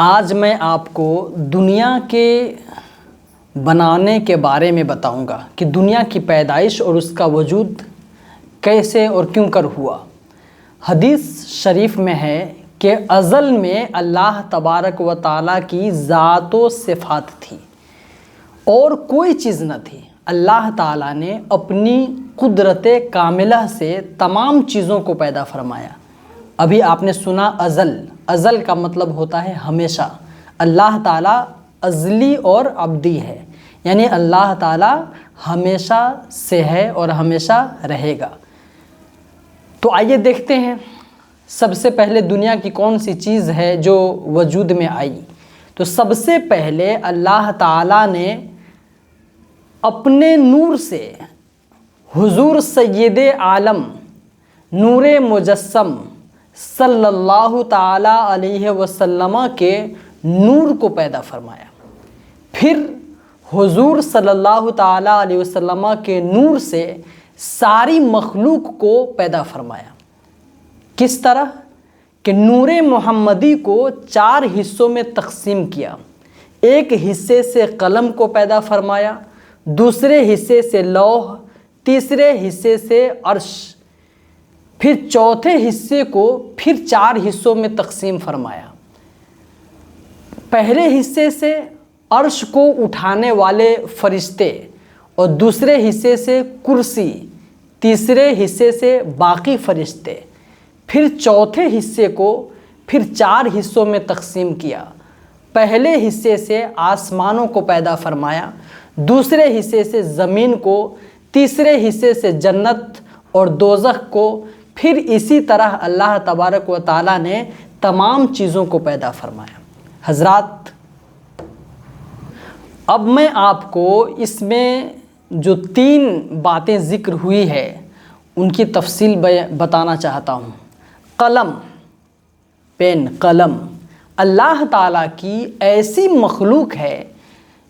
آج میں آپ کو دنیا کے بنانے کے بارے میں بتاؤں گا کہ دنیا کی پیدائش اور اس کا وجود کیسے اور کیوں کر ہوا۔ حدیث شریف میں ہے کہ ازل میں اللہ تبارک و تعالیٰ کی ذات و صفات تھی اور کوئی چیز نہ تھی۔ اللہ تعالیٰ نے اپنی قدرت کاملہ سے تمام چیزوں کو پیدا فرمایا۔ ابھی آپ نے سنا ازل، ازل کا مطلب ہوتا ہے ہمیشہ۔ اللہ تعالیٰ ازلی اور ابدی ہے، یعنی اللہ تعالیٰ ہمیشہ سے ہے اور ہمیشہ رہے گا۔ تو آئیے دیکھتے ہیں سب سے پہلے دنیا کی کون سی چیز ہے جو وجود میں آئی۔ تو سب سے پہلے اللہ تعالیٰ نے اپنے نور سے حضور سید عالم نور مجسم صلی اللہ تعالیٰ علیہ وسلم کے نور کو پیدا فرمایا۔ پھر حضور صلی اللہ تعالیٰ علیہ وسلم کے نور سے ساری مخلوق کو پیدا فرمایا۔ کس طرح کہ نور محمدی کو 4 حصوں میں تقسیم کیا۔ ایک حصے سے قلم کو پیدا فرمایا، دوسرے حصے سے لوح، تیسرے حصے سے عرش، پھر چوتھے حصے کو پھر 4 حصوں میں تقسیم فرمایا۔ پہلے حصے سے عرش کو اٹھانے والے فرشتے، اور دوسرے حصے سے کرسی، تیسرے حصے سے باقی فرشتے، پھر چوتھے حصے کو پھر 4 حصوں میں تقسیم کیا۔ پہلے حصے سے آسمانوں کو پیدا فرمایا، دوسرے حصے سے زمین کو، تیسرے حصے سے جنت اور دوزخ کو، پھر اسی طرح اللہ تبارک و تعالیٰ نے تمام چیزوں کو پیدا فرمایا۔ حضرات، اب میں آپ کو اس میں جو 3 باتیں ذکر ہوئی ہے ان کی تفصیل بتانا چاہتا ہوں۔ قلم، پین، قلم اللہ تعالیٰ کی ایسی مخلوق ہے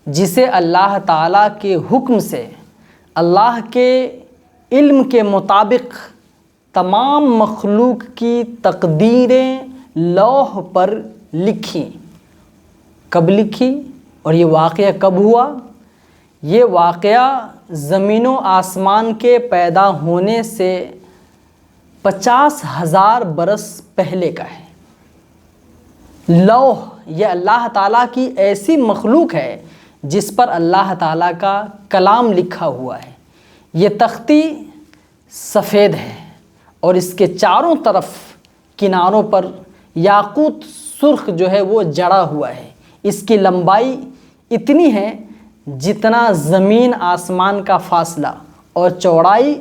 جسے اللہ تعالیٰ کے حکم سے، اللہ کے علم کے مطابق تمام مخلوق کی تقدیریں لوح پر لکھی۔ کب لکھی اور یہ واقعہ کب ہوا؟ یہ واقعہ زمین و آسمان کے پیدا ہونے سے 50,000 برس پہلے کا ہے۔ لوح یہ اللہ تعالیٰ کی ایسی مخلوق ہے جس پر اللہ تعالیٰ کا کلام لکھا ہوا ہے۔ یہ تختی سفید ہے اور اس کے چاروں طرف کناروں پر یاقوت سرخ جو ہے وہ جڑا ہوا ہے۔ اس کی لمبائی اتنی ہے جتنا زمین آسمان کا فاصلہ، اور چوڑائی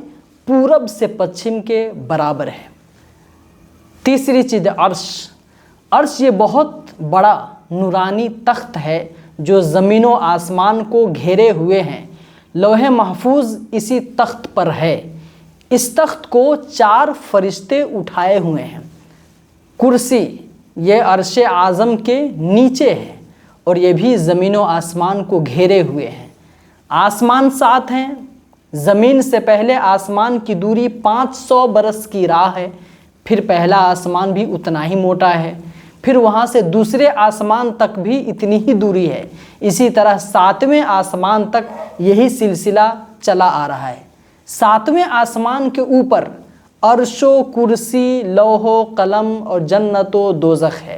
پورب سے پچھم کے برابر ہے۔ تیسری چیز عرش۔ عرش یہ بہت بڑا نورانی تخت ہے جو زمین و آسمان کو گھیرے ہوئے ہیں۔ لوح محفوظ اسی تخت پر ہے۔ اس تخت کو 4 فرشتے اٹھائے ہوئے ہیں۔ کرسی یہ عرش اعظم کے نیچے ہے اور یہ بھی زمین و آسمان کو گھیرے ہوئے ہیں۔ آسمان 7 ہیں۔ زمین سے پہلے آسمان کی دوری 500 برس کی راہ ہے، پھر پہلا آسمان بھی اتنا ہی موٹا ہے، پھر وہاں سے دوسرے آسمان تک بھی اتنی ہی دوری ہے۔ اسی طرح 7ویں آسمان تک یہی سلسلہ چلا آ رہا ہے۔ 7ویں آسمان کے اوپر عرش و کرسی، لوح و قلم اور جنت و دوزخ ہے۔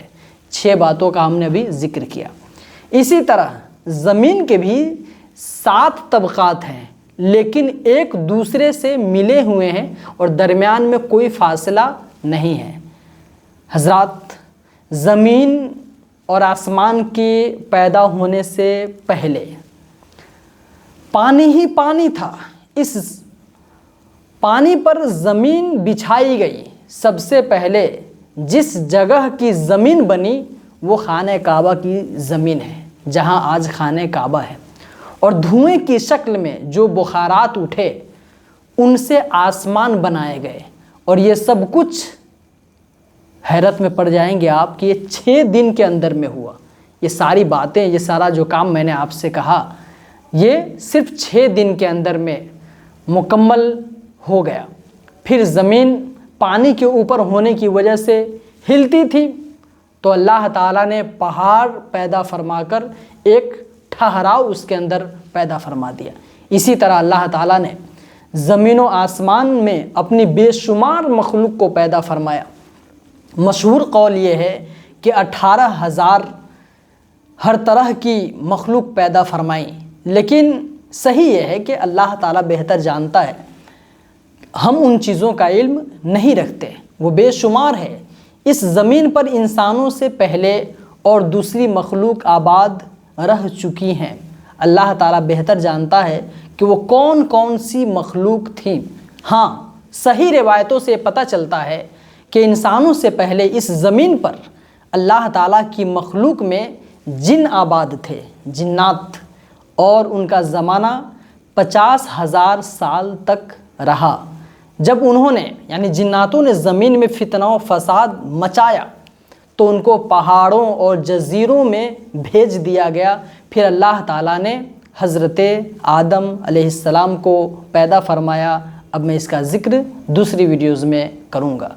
6 باتوں کا ہم نے ابھی ذکر کیا۔ اسی طرح زمین کے بھی 7 طبقات ہیں، لیکن ایک دوسرے سے ملے ہوئے ہیں اور درمیان میں کوئی فاصلہ نہیں ہے۔ حضرات، زمین اور آسمان کے پیدا ہونے سے پہلے پانی ہی پانی تھا۔ اس پانی پر زمین بچھائی گئی۔ سب سے پہلے جس جگہ کی زمین بنی وہ خانہ کعبہ کی زمین ہے، جہاں آج خانہ کعبہ ہے۔ اور دھوئیں کی شکل میں جو بخارات اٹھے ان سے آسمان بنائے گئے، اور یہ سب کچھ حیرت میں پڑ جائیں گے آپ کہ یہ 6 دن کے اندر میں ہوا۔ یہ ساری باتیں، یہ سارا جو کام میں نے آپ سے کہا، یہ صرف 6 دن کے اندر میں مکمل ہو گیا۔ پھر زمین پانی کے اوپر ہونے کی وجہ سے ہلتی تھی، تو اللہ تعالیٰ نے پہاڑ پیدا فرما کر ایک ٹھہراؤ اس کے اندر پیدا فرما دیا۔ اسی طرح اللہ تعالیٰ نے زمین و آسمان میں اپنی بے شمار مخلوق کو پیدا فرمایا۔ مشہور قول یہ ہے کہ 18,000 ہر طرح کی مخلوق پیدا فرمائیں، لیکن صحیح یہ ہے کہ اللہ تعالیٰ بہتر جانتا ہے، ہم ان چیزوں کا علم نہیں رکھتے، وہ بے شمار ہے۔ اس زمین پر انسانوں سے پہلے اور دوسری مخلوق آباد رہ چکی ہیں۔ اللہ تعالیٰ بہتر جانتا ہے کہ وہ کون کون سی مخلوق تھیں۔ ہاں، صحیح روایتوں سے پتہ چلتا ہے کہ انسانوں سے پہلے اس زمین پر اللہ تعالیٰ کی مخلوق میں جن آباد تھے، جنات، اور ان کا زمانہ 50,000 سال تک رہا۔ جب انہوں نے یعنی جناتوں نے زمین میں فتنہ و فساد مچایا تو ان کو پہاڑوں اور جزیروں میں بھیج دیا گیا۔ پھر اللہ تعالیٰ نے حضرت آدم علیہ السلام کو پیدا فرمایا۔ اب میں اس کا ذکر دوسری ویڈیوز میں کروں گا۔